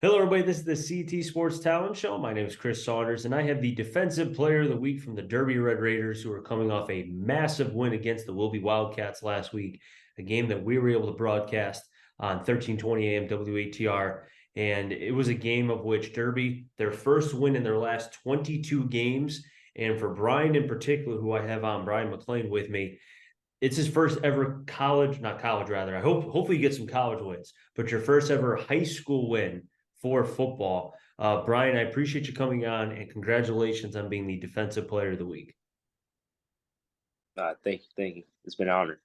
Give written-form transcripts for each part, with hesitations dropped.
Hello, everybody. This is the CT Sports Talent Show. My name is Chris Saunders, and I have the Defensive Player of the Week from the Derby Red Raiders, who are coming off a massive win against the Wilby Wildcats last week, a game that we were able to broadcast on 1320 AM WATR. And it was a game of which Derby, their first win in their last 22 games. And for Bryan in particular, who I have on, Bryan McLean, with me, it's his first ever not college rather. Hopefully you get some college wins, but your first ever high school win for football. Bryan, I appreciate you coming on, and congratulations on being the Defensive Player of the Week. Thank you. It's been an honor.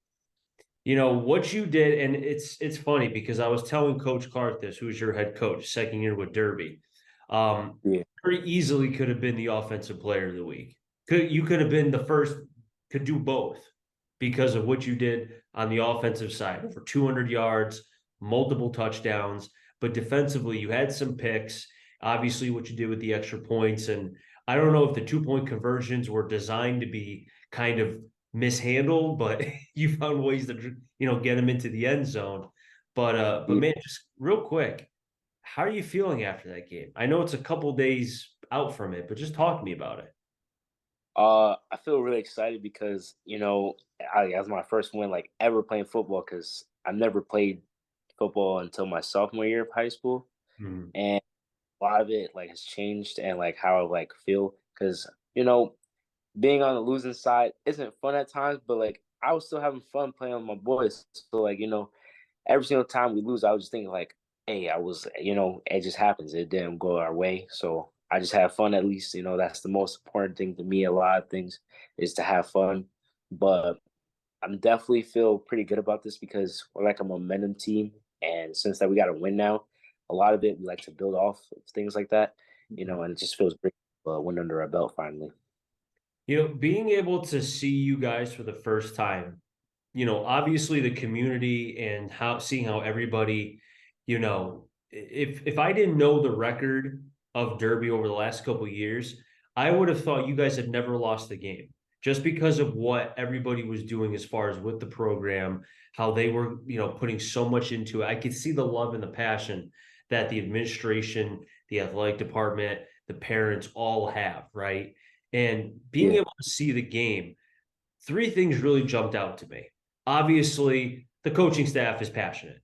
You know what you did, and it's funny because I was telling Coach Clark this, who's your head coach, second year with Derby. Yeah, Very easily could have been the Offensive Player of the Week. You could have been the first, could do both because of what you did on the offensive side, over 200 yards, multiple touchdowns. But defensively, you had some picks. Obviously, what you did with the extra points, and I don't know if the 2 point conversions were designed to be kind of mishandled, but you found ways to get them into the end zone. But yeah. man, just real quick, how are you feeling after that game? I know it's a couple days out from it, but just talk to me about it. I feel really excited because that was my first win like ever playing football because I've never played football until my sophomore year of high school, Hmm. and a lot of it like has changed and like how I like feel because you know being on the losing side isn't fun at times, but like I was still having fun playing with my boys. So like every single time we lose, I was just thinking like, hey, it just happens. It didn't go our way. So I just have fun at least. That's the most important thing to me. A lot of things is to have fun. But I'm definitely feel pretty good about this because we're like a momentum team. And since that we got to win now, a lot of it we like to build off of things like that, and it just feels great to win under our belt finally. Being able to see you guys for the first time, obviously the community and how seeing how everybody, if I didn't know the record of Derby over the last couple of years, I would have thought you guys had never lost the game just because of what everybody was doing as far as with the program, how they were, putting so much into it. I could see the love and the passion that the administration, the athletic department, the parents all have, right? And being Yeah, able to see the game, three things really jumped out to me. Obviously, the coaching staff is passionate.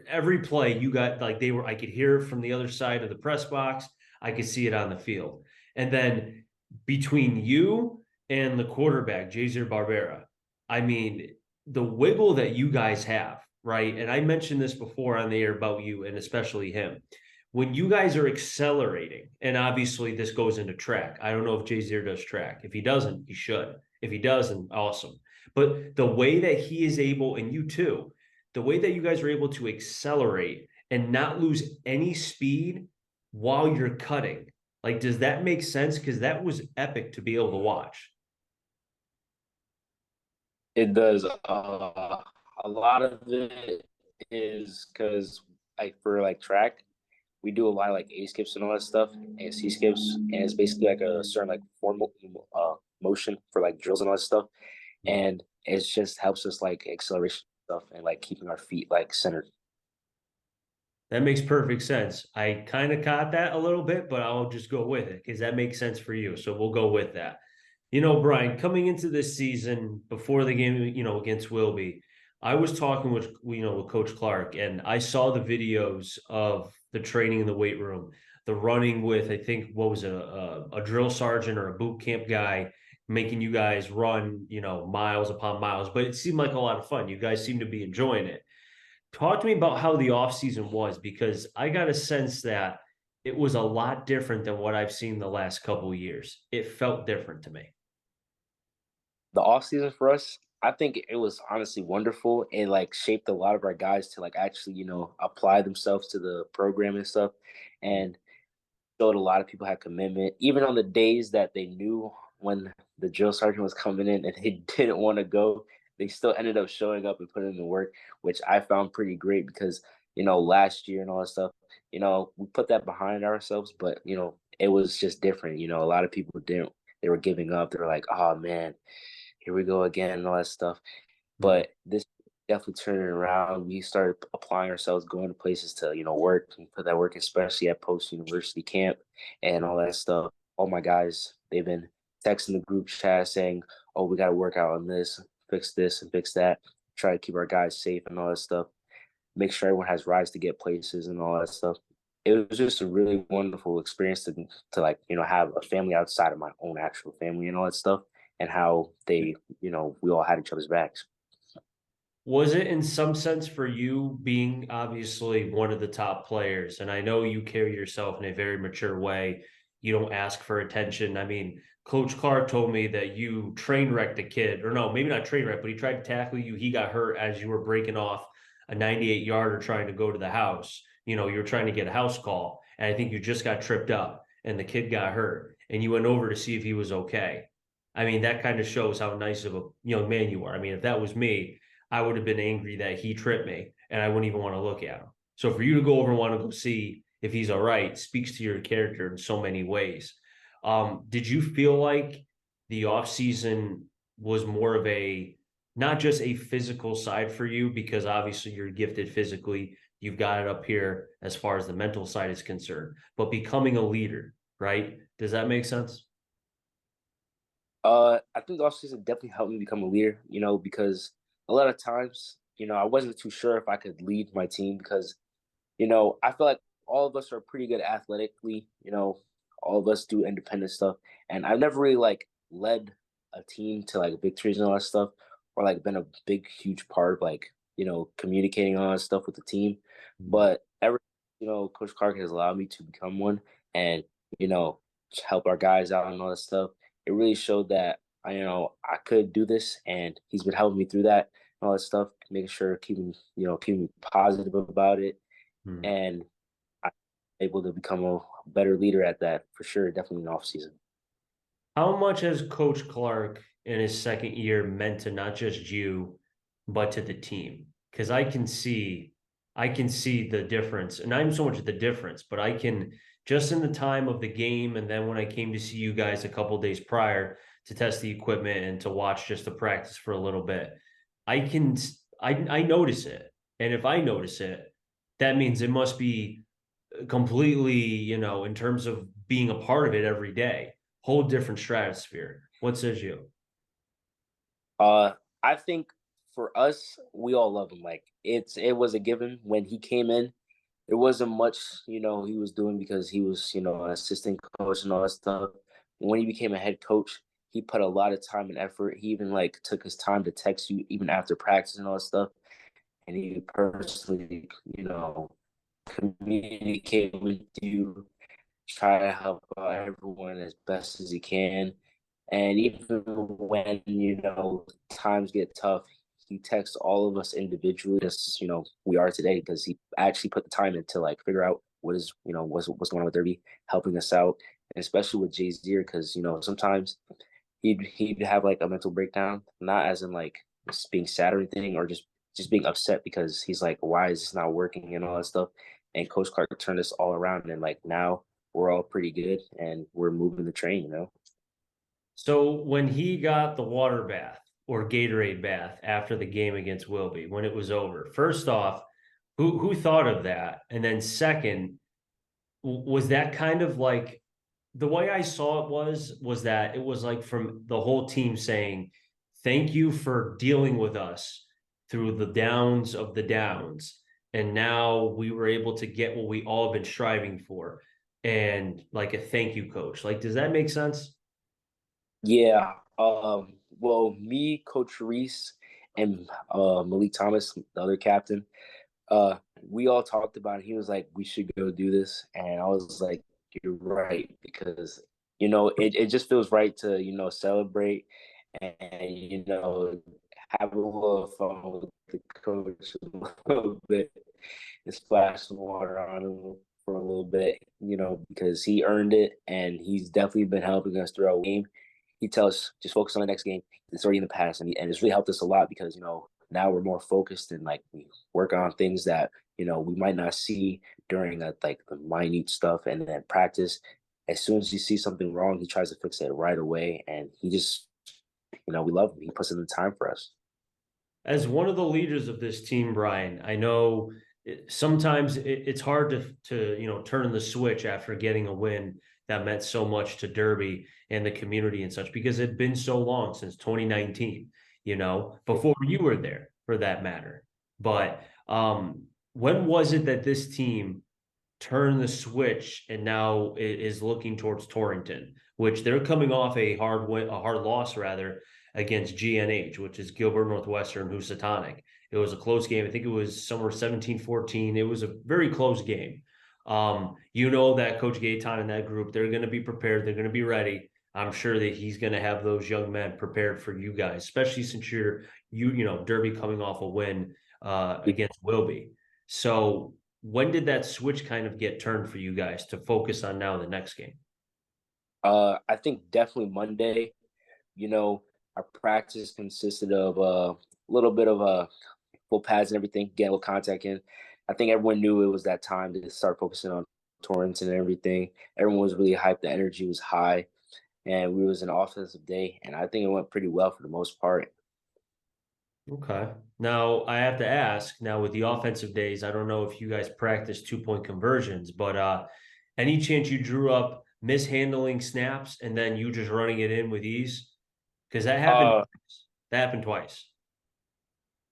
Every play you got, like I could hear it from the other side of the press box. I could see it on the field. And then between you and the quarterback, Jazier Barbera, I mean, the wiggle that you guys have, right? And I mentioned this before on the air about you and especially him. When you guys are accelerating, and obviously this goes into track. I don't know if Jazier does track. If he doesn't, he should. If he does, then awesome. But the way that he is able, and you too, the way that you guys are able to accelerate and not lose any speed while you're cutting, like, does that make sense? Because that was epic to be able to watch. it does. A lot of it is because like for like track, we do a lot of like A skips and all that stuff and C skips, and it's basically like a certain like formal motion for like drills and all that stuff, and it just helps us like acceleration stuff and like keeping our feet like centered. That makes perfect sense. I kind of caught that a little bit, but I'll just go with it because that makes sense for you. So we'll go with that. Bryan, coming into this season before the game, against Wilby, I was talking with Coach Clark, and I saw the videos of the training in the weight room, the running with, I think, what was it, a drill sergeant or a boot camp guy making you guys run, miles upon miles. But it seemed like a lot of fun. You guys seem to be enjoying it. Talk to me about how the offseason was because I got a sense that it was a lot different than what I've seen the last couple of years. It felt different to me. The off season for us, I think it was honestly wonderful. It like shaped a lot of our guys to like actually apply themselves to the program and stuff, and showed a lot of people had commitment, even on the days that they knew when the drill sergeant was coming in and they didn't want to go. They still ended up showing up and putting in the work, which I found pretty great because last year and all that stuff, we put that behind ourselves, but it was just different. A lot of people didn't. They were giving up. They were like, "Oh man, here we go again," and all that stuff. Hmm. But this definitely turned it around. We started applying ourselves, going to places to, work and put that work, especially at post university camp and all that stuff. All my guys, they've been texting the group chat saying, "Oh, we got to work out on this and fix that. Try to keep our guys safe and all that stuff. Make sure everyone has rides to get places and all that stuff." It was just a really wonderful experience to like, have a family outside of my own actual family and all that stuff, and how they, we all had each other's backs. Was it in some sense for you being obviously one of the top players? And I know you carry yourself in a very mature way. You don't ask for attention. I mean, Coach Clark told me that you train wrecked a kid, or no, maybe not train wreck, but he tried to tackle you. He got hurt as you were breaking off a 98 yarder trying to go to the house. You were trying to get a house call. And I think you just got tripped up and the kid got hurt. And you went over to see if he was okay. I mean, that kind of shows how nice of a young man you are. I mean, if that was me, I would have been angry that he tripped me and I wouldn't even want to look at him. So for you to go over and want to go see if he's all right speaks to your character in so many ways. Did you feel like the off season was more of a not just a physical side for you because obviously you're gifted physically, you've got it up here as far as the mental side is concerned, but becoming a leader, right? Does that make sense? I think the offseason definitely helped me become a leader, because a lot of times, I wasn't too sure if I could lead my team because, I feel like all of us are pretty good athletically, all of us do independent stuff. And I've never really like led a team to like victories and all that stuff, or like been a big, huge part of like, communicating all that stuff with the team. But Coach Clark has allowed me to become one and, you know, help our guys out and all that stuff. It really showed that I could do this, and he's been helping me through that and all that stuff, making sure keeping me positive about it, Hmm. and I'm able to become a better leader at that for sure. Definitely in off season. How much has Coach Clark in his second year meant to not just you, but to the team? Because I can see the difference, and not even so much the difference, but I can just in the time of the game, and then when I came to see you guys a couple days prior to test the equipment and to watch just the practice for a little bit, I can I notice it, and if I notice it, that means it must be completely, in terms of being a part of it every day, whole different stratosphere. What says you? Uh, I think for us, we all love him. Like it was a given when he came in. There wasn't much, he was doing because he was, an assistant coach and all that stuff. When he became a head coach, he put a lot of time and effort. He even like took his time to text you even after practice and all that stuff. And he personally, communicate with you, try to help out everyone as best as he can. And even when, times get tough, he texts all of us individually, as we are today, because he actually put the time in to like figure out what's going on with Derby, helping us out, and especially with Jay's ear, because sometimes he'd have like a mental breakdown, not as in like just being sad or anything, or just being upset because he's like, why is this not working and all that stuff. And Coach Clark turned us all around, and like now we're all pretty good and we're moving the train. So when he got the water bath or Gatorade bath after the game against Wilby, when it was over, first off, who thought of that? And then second, was that kind of like the way I saw it was that it was like from the whole team saying, thank you for dealing with us through the downs of the downs. And now we were able to get what we all have been striving for. And like a thank you, coach. Like, does that make sense? Yeah. Well, me, Coach Reese, and Malik Thomas, the other captain, we all talked about it. He was like, "We should go do this," and I was like, "You're right," because it just feels right to celebrate and have a little fun with the coach a little bit and splash some water on him for a little bit, because he earned it and he's definitely been helping us throughout the game. He tells us just focus on the next game. It's already in the past, and it's really helped us a lot because now we're more focused and like we work on things that we might not see during that like the minute stuff, and then practice. As soon as you see something wrong, he tries to fix it right away, and he just we love him. He puts in the time for us. As one of the leaders of this team, Bryan, I know sometimes it's hard to turn the switch after getting a win that meant so much to Derby and the community and such because it'd been so long since 2019, before you were there for that matter. But when was it that this team turn the switch and now is looking towards Torrington, which they're coming off a hard win, a hard loss rather against GNH, which is Gilbert Northwestern Housatonic. It was a close game. I think it was somewhere 17-14. It was a very close game. That Coach Gaetan and that group, they're going to be prepared. They're going to be ready. I'm sure that he's going to have those young men prepared for you guys, especially since Derby coming off a win against Wilby. So when did that switch kind of get turned for you guys to focus on now the next game? I think definitely Monday. You know, our practice consisted of a little bit of full pads and everything, getting a little contact in. I think everyone knew it was that time to start focusing on Torrance and everything. Everyone was really hyped. The energy was high, and we was an offensive day, and I think it went pretty well for the most part. Okay. Now I have to ask, now with the offensive days, I don't know if you guys practice 2-point conversions, but any chance you drew up mishandling snaps and then you just running it in with ease? Because that happened. Uh, That happened twice.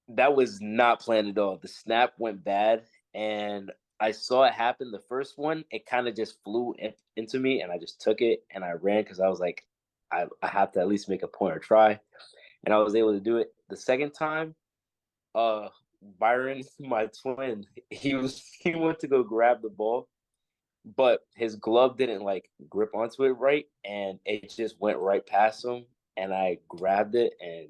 that was not planned at all. The snap went bad, and I saw it happen. The first one, it kind of just flew into me, and I just took it and I ran because I was like, I have to at least make a point or try, and I was able to do it. The second time, uh, Byron, my twin, he went to go grab the ball, but his glove didn't like grip onto it right, and it just went right past him, and I grabbed it, and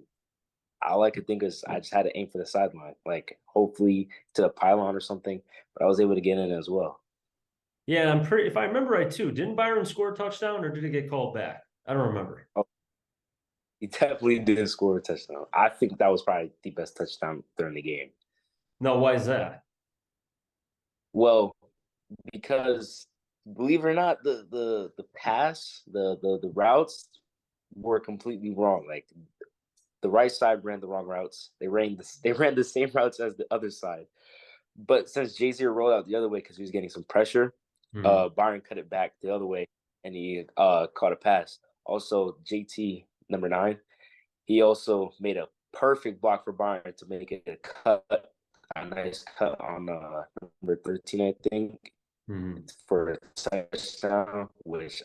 all I could think is I just had to aim for the sideline, like hopefully to the pylon or something. But I was able to get in as well. Yeah, I'm pretty. If I remember right, too, didn't Byron score a touchdown or did it get called back? I don't remember. Oh, he definitely did score a touchdown. I think that was probably the best touchdown during the game. No, why is that? Well, because believe it or not, the pass, the routes were completely wrong. Like the right side ran the wrong routes. They ran the same routes as the other side. But since Jay-Z rolled out the other way because he was getting some pressure, Hmm. Byron cut it back the other way and he caught a pass. Also, JT number 9, he also made a perfect block for Byron to make it a nice cut on number 13, I think, Hmm. for a touchdown. Which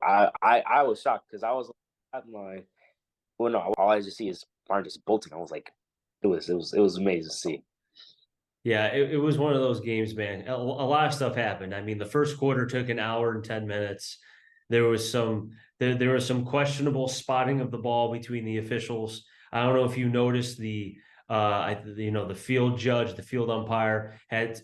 I was shocked because I was on line. Well, no, all I just see is Byron just bolting. I was like, it was amazing to see. Yeah, it was one of those games, man. A lot of stuff happened. I mean, the first quarter took an hour and 10 minutes. There was some questionable spotting of the ball between the officials. I don't know if you noticed the field judge, the field umpire had,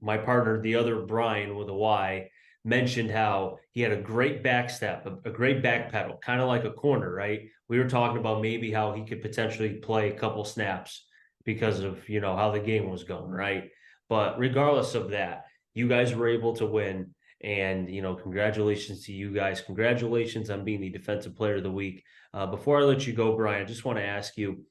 my partner, the other Bryan with a Y, mentioned how he had a great back step, a great back pedal, kind of like a corner, right? We were talking about maybe how he could potentially play a couple snaps because of how the game was going, right? But regardless of that, you guys were able to win, and congratulations to you guys. Congratulations on being the defensive player of the week. Before I let you go, Bryan, I just want to ask you,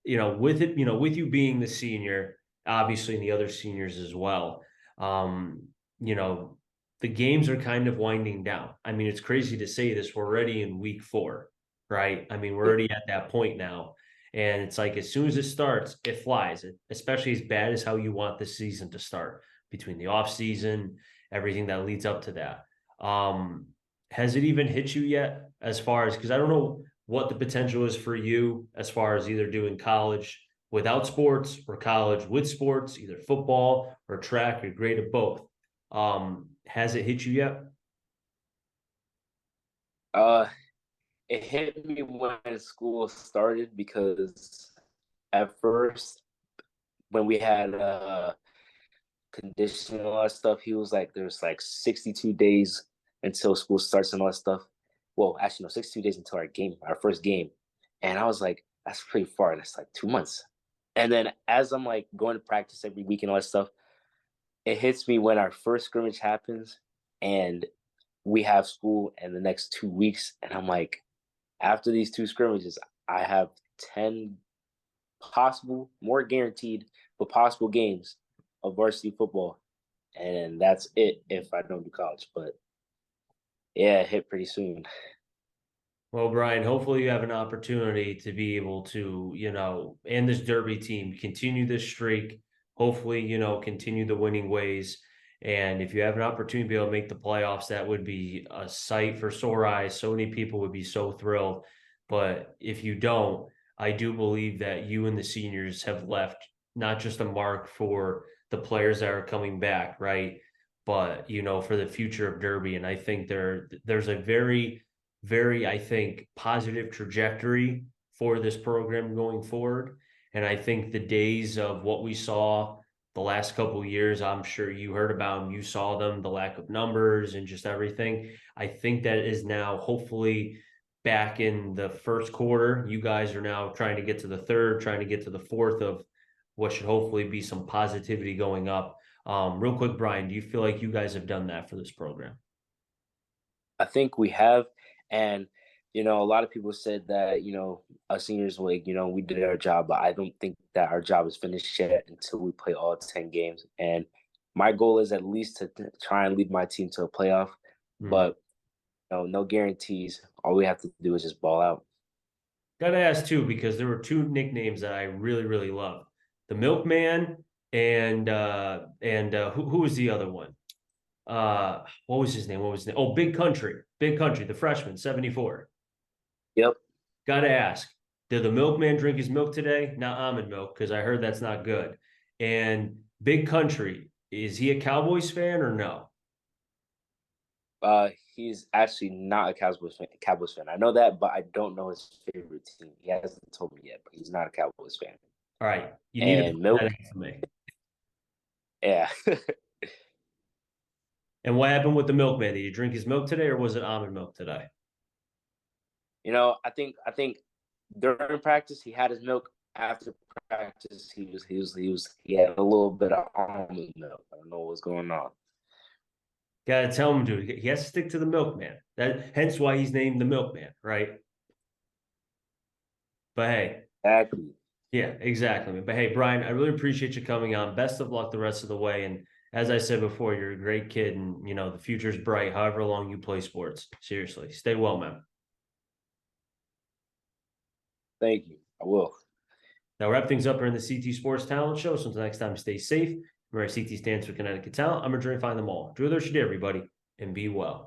with you being the senior, obviously, and the other seniors as well, um, you know, the games are kind of winding down. I mean, it's crazy to say this. We're already in week 4, right? I mean, we're already at that point now. And it's like as soon as it starts, it flies, especially as bad as how you want the season to start between the off season, everything that leads up to that. Um, has it even hit you yet as far as because I don't know what the potential is for you as far as either doing college without sports or college with sports, either football or track or great at both. Has it hit you yet? Uh, it hit me when school started because at first when we had conditioning and all that stuff, he was like, there's like 62 days until school starts and all that stuff. Well, actually, no, 62 days until our first game. And I was like, that's pretty far. That's like 2 months. And then as I'm like going to practice every week and all that stuff, it hits me when our first scrimmage happens and we have school in the next 2 weeks. And I'm like, after these 2 scrimmages, I have 10 more guaranteed, but possible games of varsity football. And that's it if I don't do college. But yeah, it hit pretty soon. Well, Bryan, hopefully you have an opportunity to be able to, and this Derby team continue this streak. Hopefully, continue the winning ways. And if you have an opportunity to be able to make the playoffs, that would be a sight for sore eyes. So many people would be so thrilled. But if you don't, I do believe that you and the seniors have left not just a mark for the players that are coming back, right? But, for the future of Derby. And I think there's a very, I think, positive trajectory for this program going forward. And I think the days of what we saw the last couple of years, I'm sure you heard about them, you saw them, the lack of numbers and just everything. I think that is now hopefully back in the first quarter. You guys are now trying to get to the third, trying to get to the fourth of what should hopefully be some positivity going up. Real quick, Bryan, do you feel like you guys have done that for this program? I think we have, and a lot of people said that us seniors, like we did our job, but I don't think that our job is finished yet until we play all 10 games. And my goal is at least to try and lead my team to a playoff, Hmm. but no guarantees. All we have to do is just ball out. Gotta ask too, because there were two nicknames that I really, really love. The Milkman and who was the other one? What was his name? What was his name? Oh, Big Country. Big Country, the freshman, 74. Yep. Gotta ask, did the Milkman drink his milk today? Not almond milk, because I heard that's not good. And Big Country, is he a Cowboys fan or no? He's actually not a Cowboys fan. Cowboys fan. I know that, but I don't know his favorite team. He hasn't told me yet, but he's not a Cowboys fan. All right, you need to And put that milk, out for me. yeah. And what happened with the Milkman? Did he drink his milk today or was it almond milk today? I think during practice he had his milk. After practice, he had a little bit of almond milk. I don't know what's going on. Gotta tell him, dude. He has to stick to the milkman. Hence why he's named the milkman, right? But hey, Exactly. yeah, exactly. But hey, Bryan, I really appreciate you coming on. Best of luck the rest of the way. And as I said before, you're a great kid, and the future's bright. However long you play sports, seriously, stay well, man. Thank you. I will. Now wrap things up here in the CT Sports Talent Show. So until next time, stay safe. Remember, CT stands for Connecticut Talent. I'm going to find them all. Enjoy the rest of your day, everybody, and be well.